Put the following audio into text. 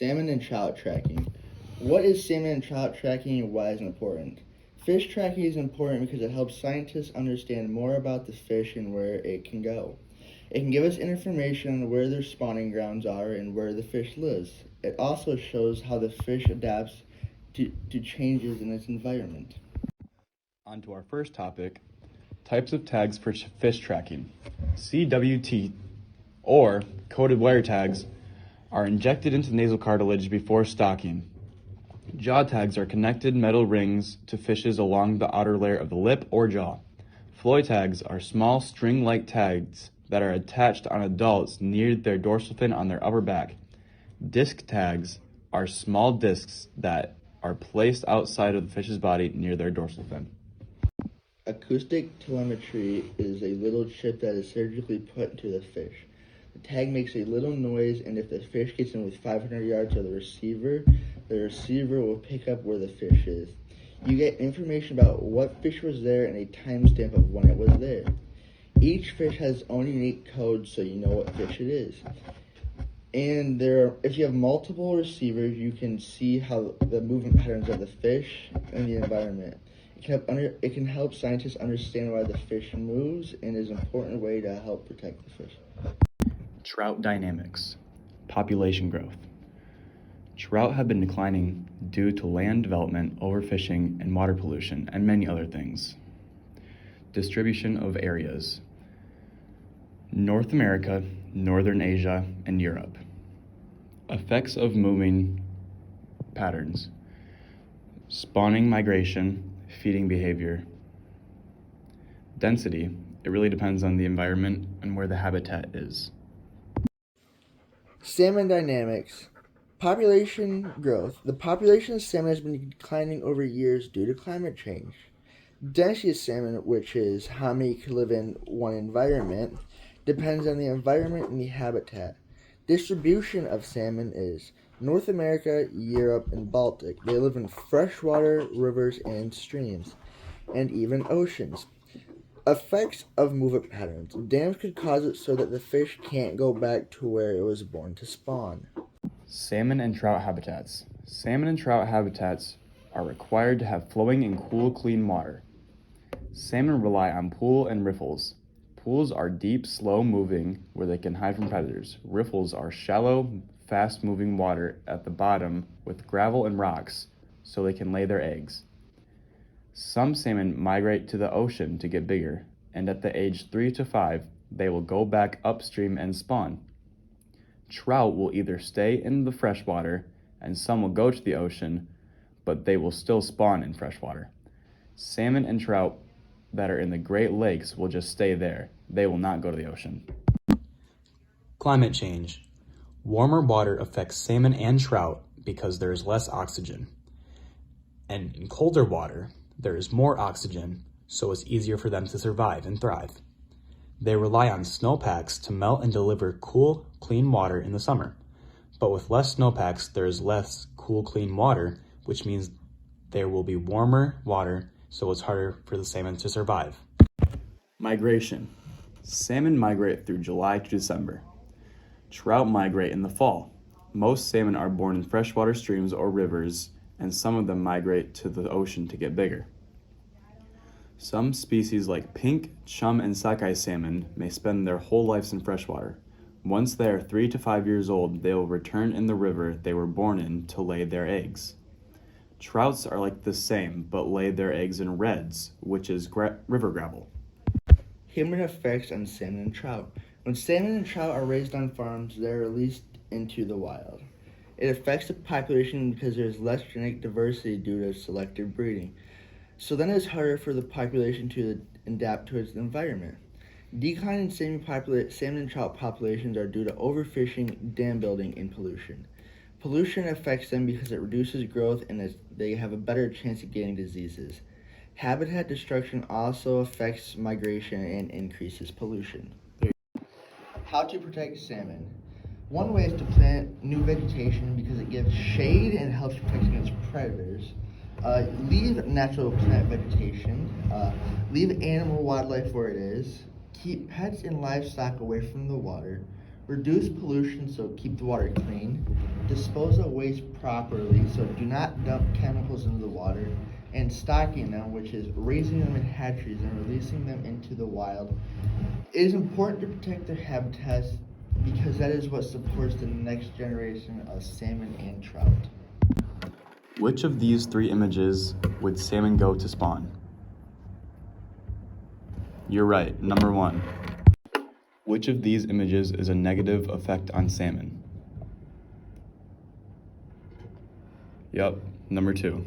Salmon and trout tracking. What is salmon and trout tracking and why is it important? Fish tracking is important because it helps scientists understand more about the fish and where it can go. It can give us information on where their spawning grounds are and where the fish lives. It also shows how the fish adapts to changes in its environment. On to our first topic, types of tags for fish tracking. CWT, or coated wire tags, are injected into nasal cartilage before stocking. Jaw tags are connected metal rings to fishes along the outer layer of the lip or jaw. Floy tags are small string-like tags that are attached on adults near their dorsal fin on their upper back. Disc tags are small discs that are placed outside of the fish's body near their dorsal fin. Acoustic telemetry is a little chip that is surgically put into the fish. The tag makes a little noise, and if the fish gets in with 500 yards of the receiver will pick up where the fish is. You get information about what fish was there and a timestamp of when it was there. Each fish has its own unique code, so you know what fish it is. And if you have multiple receivers, you can see how the movement patterns of the fish and the environment. It can help scientists understand why the fish moves and is an important way to help protect the fish. Trout dynamics. Population growth. Trout have been declining due to land development, overfishing, and water pollution, and many other things. Distribution of areas. North America, Northern Asia, and Europe. Effects of moving patterns. Spawning migration, feeding behavior. Density. It really depends on the environment and where the habitat is. Salmon dynamics. Population growth. The population of salmon has been declining over years due to climate change. Density of salmon, which is how many can live in one environment, depends on the environment and the habitat. Distribution of salmon is North America, Europe, and Baltic. They live in freshwater, rivers, and streams, and even oceans. Effects of movement patterns. Dams could cause it so that the fish can't go back to where it was born to spawn. Salmon and trout habitats. Salmon and trout habitats are required to have flowing and cool, clean water. Salmon rely on pool and riffles. Pools are deep, slow-moving, where they can hide from predators. Riffles are shallow, fast-moving water at the bottom with gravel and rocks, so they can lay their eggs. Some salmon migrate to the ocean to get bigger, and at the age 3 to 5, they will go back upstream and spawn. Trout will either stay in the freshwater, and some will go to the ocean, but they will still spawn in freshwater. Salmon and trout that are in the Great Lakes will just stay there. They will not go to the ocean. Climate change. Warmer water affects salmon and trout because there is less oxygen. And in colder water, there is more oxygen, so it's easier for them to survive and thrive. They rely on snowpacks to melt and deliver cool, clean water in the summer. But with less snowpacks, there is less cool, clean water, which means there will be warmer water, so it's harder for the salmon to survive. Migration. Salmon migrate through July to December. Trout migrate in the fall. Most salmon are born in freshwater streams or rivers, and some of them migrate to the ocean to get bigger. Some species like pink, chum, and sockeye salmon may spend their whole lives in freshwater. Once they are 3 to 5 years old, they will return in the river they were born in to lay their eggs. Trouts are like the same, but lay their eggs in redds, which is river gravel. Human effects on salmon and trout. When salmon and trout are raised on farms, they are released into the wild. It affects the population because there is less genetic diversity due to selective breeding. So then it's harder for the population to adapt to its environment. Decline in salmon and trout populations are due to overfishing, dam building, and pollution. Pollution affects them because it reduces growth and they have a better chance of getting diseases. Habitat destruction also affects migration and increases pollution. How to protect salmon. One way is to plant new vegetation because it gives shade and helps protect against predators. Leave natural plant vegetation. Leave animal wildlife where it is. Keep pets and livestock away from the water. Reduce pollution, so keep the water clean. Dispose of waste properly, so do not dump chemicals into the water. And stocking them, which is raising them in hatcheries and releasing them into the wild. It is important to protect their habitats because that is what supports the next generation of salmon and trout. Which of these 3 images would salmon go to spawn? You're right, number 1. Which of these images is a negative effect on salmon? Yup, number 2.